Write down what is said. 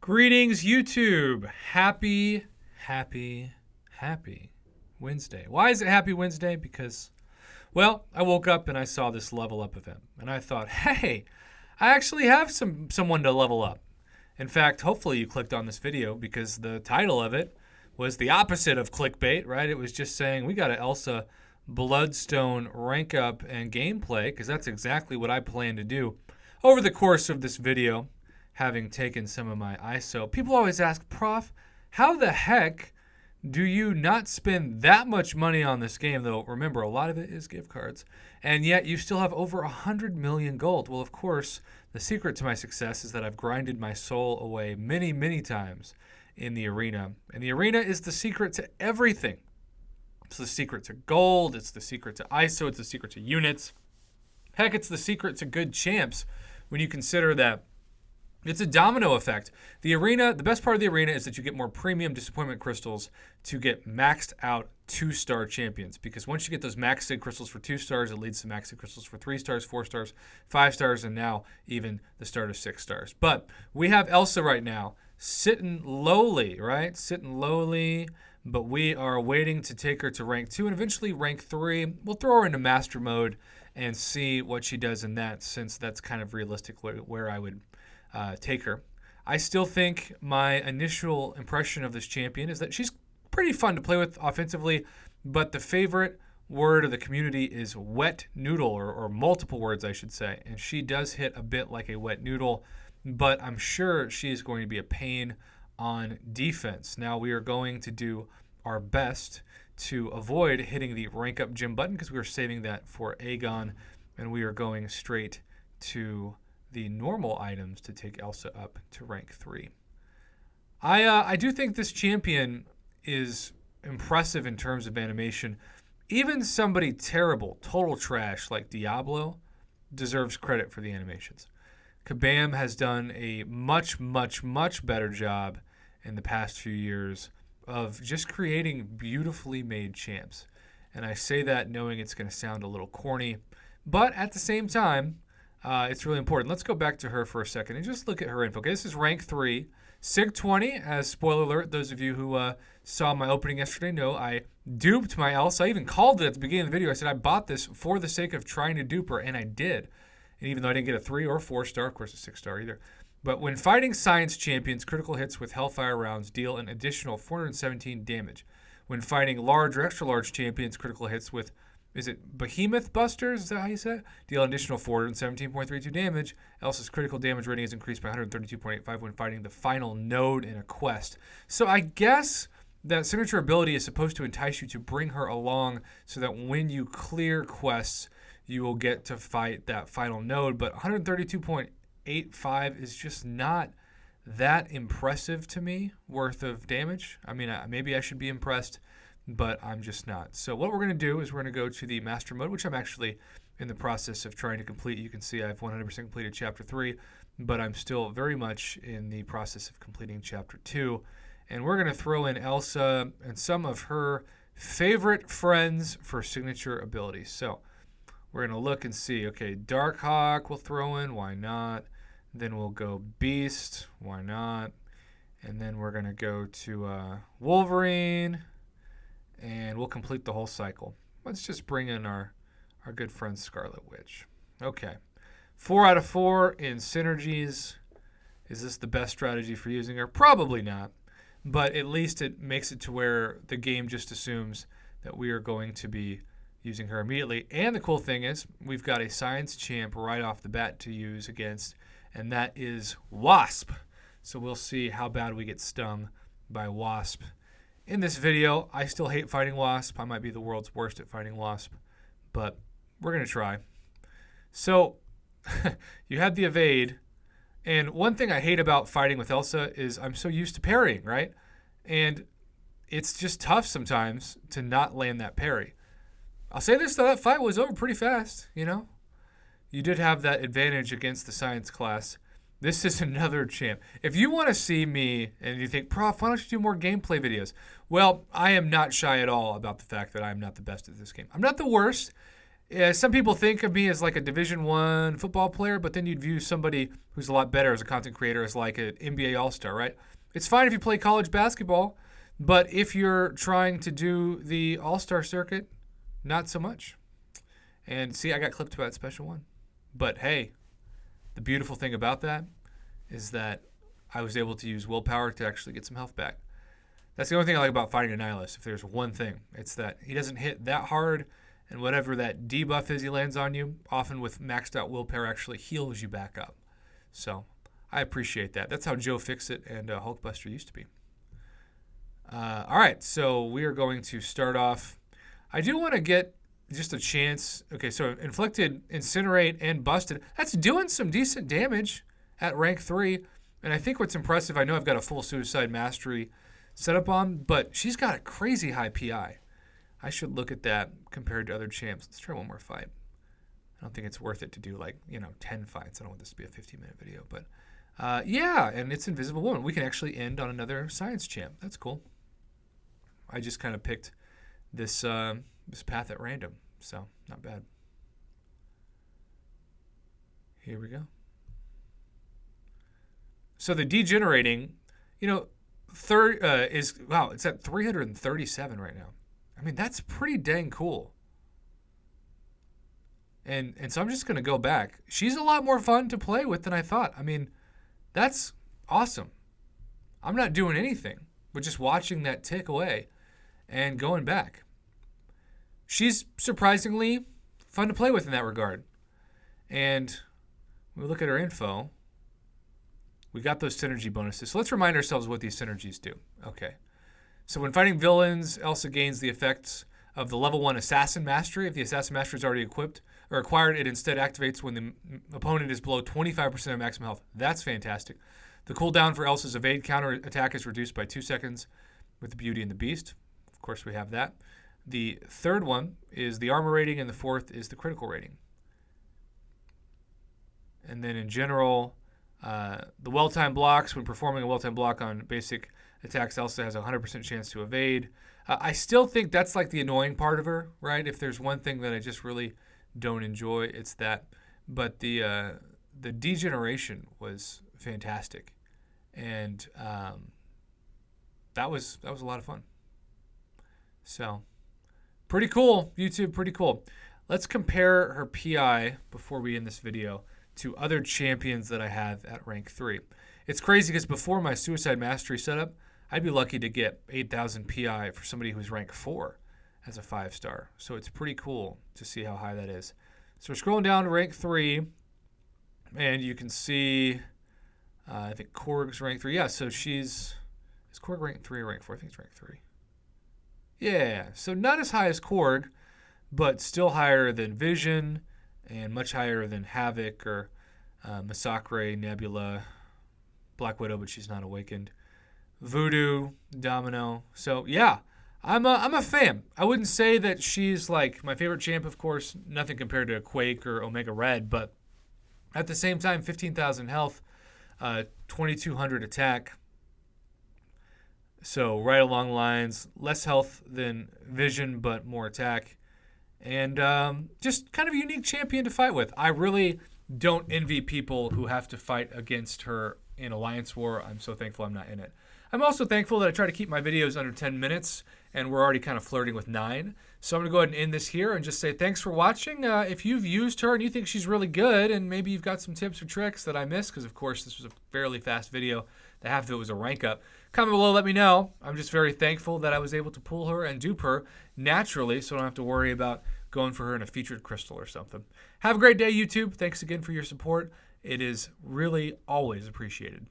Greetings, YouTube. Happy Wednesday. Why is it Happy Wednesday? Because, well, I woke up and I saw this level up event, and I thought, hey, I actually have someone to level up. In fact, hopefully you clicked on this video because the title of it was the opposite of clickbait, right? It was just saying we got an Elsa Bloodstone rank up and gameplay, because that's exactly what I plan to do over the course of this video, having taken some of my ISO. People always ask, Prof, how the heck do you not spend that much money on this game? Though, remember, a lot of it is gift cards. And yet you still have over 100 million gold. Well, of course, the secret to my success is that I've grinded my soul away many, many times in the arena. And the arena is the secret to everything. It's the secret to gold. It's the secret to ISO. It's the secret to units. Heck, it's the secret to good champs when you consider that it's a domino effect. The arena, the best part of the arena is that you get more premium disappointment crystals to get maxed out 2-star champions. Because once you get those maxed crystals for 2 stars, it leads to maxed crystals for 3 stars, 4 stars, 5 stars, and now even the start of 6 stars. But we have Elsa right now sitting lowly, right? Sitting lowly, but we are waiting to take her to rank 2 and eventually rank 3. We'll throw her into master mode and see what she does in that, since that's kind of realistically where I would take her. I still think my initial impression of this champion is that she's pretty fun to play with offensively, but the favorite word of the community is wet noodle, or multiple words, I should say. And she does hit a bit like a wet noodle, but I'm sure she is going to be a pain on defense. Now, we are going to do our best to avoid hitting the rank up gym button, because we are saving that for Aegon, and we are going straight to the normal items to take Elsa up to rank 3. I do think this champion is impressive in terms of animation. Even somebody terrible, total trash like Diablo deserves credit for the animations. Kabam has done a much better job in the past few years of just creating beautifully made champs. And I say that knowing it's going to sound a little corny, but at the same time, it's really important. Let's go back to her for a second and just look at her info. Okay, this is rank 3. Sig 20, as spoiler alert, those of you who saw my opening yesterday know I duped my Elsa. I even called it at the beginning of the video. I said I bought this for the sake of trying to dupe her, and I did. And even though I didn't get a 3 or 4 star, of course a 6 star either. But when fighting science champions, critical hits with Hellfire rounds deal an additional 417 damage. When fighting large or extra large champions, critical hits with, is it Behemoth Busters? Is that how you say it? Deal an additional 417.32 damage. Elsa's critical damage rating is increased by 132.85 when fighting the final node in a quest. So I guess that signature ability is supposed to entice you to bring her along so that when you clear quests, you will get to fight that final node. But 132.85 is just not that impressive to me, worth of damage. I mean, maybe I should be impressed, but I'm just not. So what we're going to do is we're going to go to the master mode, which I'm actually in the process of trying to complete. You can see I've 100% completed chapter 3, but I'm still very much in the process of completing chapter 2. And we're going to throw in Elsa and some of her favorite friends for signature abilities. So we're going to look and see. Okay, Darkhawk we'll throw in. Why not? Then we'll go Beast. Why not? And then we're going to go to Wolverine. And we'll complete the whole cycle. Let's just bring in our good friend Scarlet Witch. Okay. 4 out of 4 in synergies. Is this the best strategy for using her? Probably not. But at least it makes it to where the game just assumes that we are going to be using her immediately. And the cool thing is we've got a science champ right off the bat to use against, and that is Wasp. So we'll see how bad we get stung by Wasp. In this video, I still hate fighting Wasp. I might be the world's worst at fighting Wasp, but we're going to try. So you had the evade, and one thing I hate about fighting with Elsa is I'm so used to parrying, right? And it's just tough sometimes to not land that parry. I'll say this, though, that fight was over pretty fast, you know? You did have that advantage against the science class. This is another champ. If you want to see me and you think, Prof, why don't you do more gameplay videos? Well, I am not shy at all about the fact that I'm not the best at this game. I'm not the worst. Yeah, some people think of me as like a Division I football player, but then you'd view somebody who's a lot better as a content creator as like an NBA All-Star, right? It's fine if you play college basketball, but if you're trying to do the All-Star circuit, not so much. And see, I got clipped by that special one. But hey, the beautiful thing about that is that I was able to use willpower to actually get some health back. That's the only thing I like about fighting a nihilist. If there's one thing, it's that he doesn't hit that hard, and whatever that debuff is he lands on you, often with maxed out willpower, actually heals you back up. So I appreciate that. That's how Joe Fixit and Hulkbuster used to be. All right, so we are going to start off. I do want to get just a chance. Okay, so Inflicted, Incinerate, and Busted. That's doing some decent damage at rank 3. And I think what's impressive, I know I've got a full Suicide Mastery set up on, but she's got a crazy high PI. I should look at that compared to other champs. Let's try one more fight. I don't think it's worth it to do 10 fights. I don't want this to be a 15-minute video, but yeah, and it's Invisible Woman. We can actually end on another science champ. That's cool. I just kind of picked this this path at random, so not bad. Here we go. So the degenerating, third it's at 337 right now. I mean, that's pretty dang cool. And so I'm just going to go back. She's a lot more fun to play with than I thought. I mean, that's awesome. I'm not doing anything but just watching that tick away and going back. She's surprisingly fun to play with in that regard. And when we look at her info, we got those synergy bonuses. So let's remind ourselves what these synergies do. Okay. So when fighting villains, Elsa gains the effects of the level 1 Assassin Mastery. If the Assassin Mastery is already equipped or acquired, it instead activates when the opponent is below 25% of maximum health. That's fantastic. The cooldown for Elsa's evade counter attack is reduced by 2 seconds with the Beauty and the Beast. Of course, we have that. The third one is the armor rating, and the fourth is the critical rating. And then in general, the well-timed blocks, when performing a well-timed block on basic attacks, Elsa has a 100% chance to evade. I still think that's like the annoying part of her, right? If there's one thing that I just really don't enjoy, it's that. But the degeneration was fantastic, and that was a lot of fun. So pretty cool, YouTube, pretty cool. Let's compare her PI before we end this video to other champions that I have at rank 3. It's crazy because before my Suicide Mastery setup, I'd be lucky to get 8,000 PI for somebody who's rank 4 as a 5-star. So it's pretty cool to see how high that is. So we're scrolling down to rank 3, and you can see, I think Korg's rank 3. Yeah, so is Korg rank 3 or rank 4? I think it's rank 3. Yeah, so not as high as Korg, but still higher than Vision, and much higher than Havoc or Massacre, Nebula, Black Widow, but she's not awakened. Voodoo, Domino. So yeah, I'm a fan. I wouldn't say that she's like my favorite champ, of course. Nothing compared to Quake or Omega Red, but at the same time, 15,000 health, 2,200 attack. So right along lines, less health than Vision, but more attack. And just kind of a unique champion to fight with. I really don't envy people who have to fight against her in Alliance War. I'm so thankful I'm not in it. I'm also thankful that I try to keep my videos under 10 minutes, and we're already kind of flirting with 9. So I'm going to go ahead and end this here and just say thanks for watching. If you've used her and you think she's really good, and maybe you've got some tips or tricks that I missed, because of course this was a fairly fast video, the half of it was a rank up, comment below, let me know. I'm just very thankful that I was able to pull her and dupe her naturally, so I don't have to worry about going for her in a featured crystal or something. Have a great day, YouTube. Thanks again for your support. It is really always appreciated.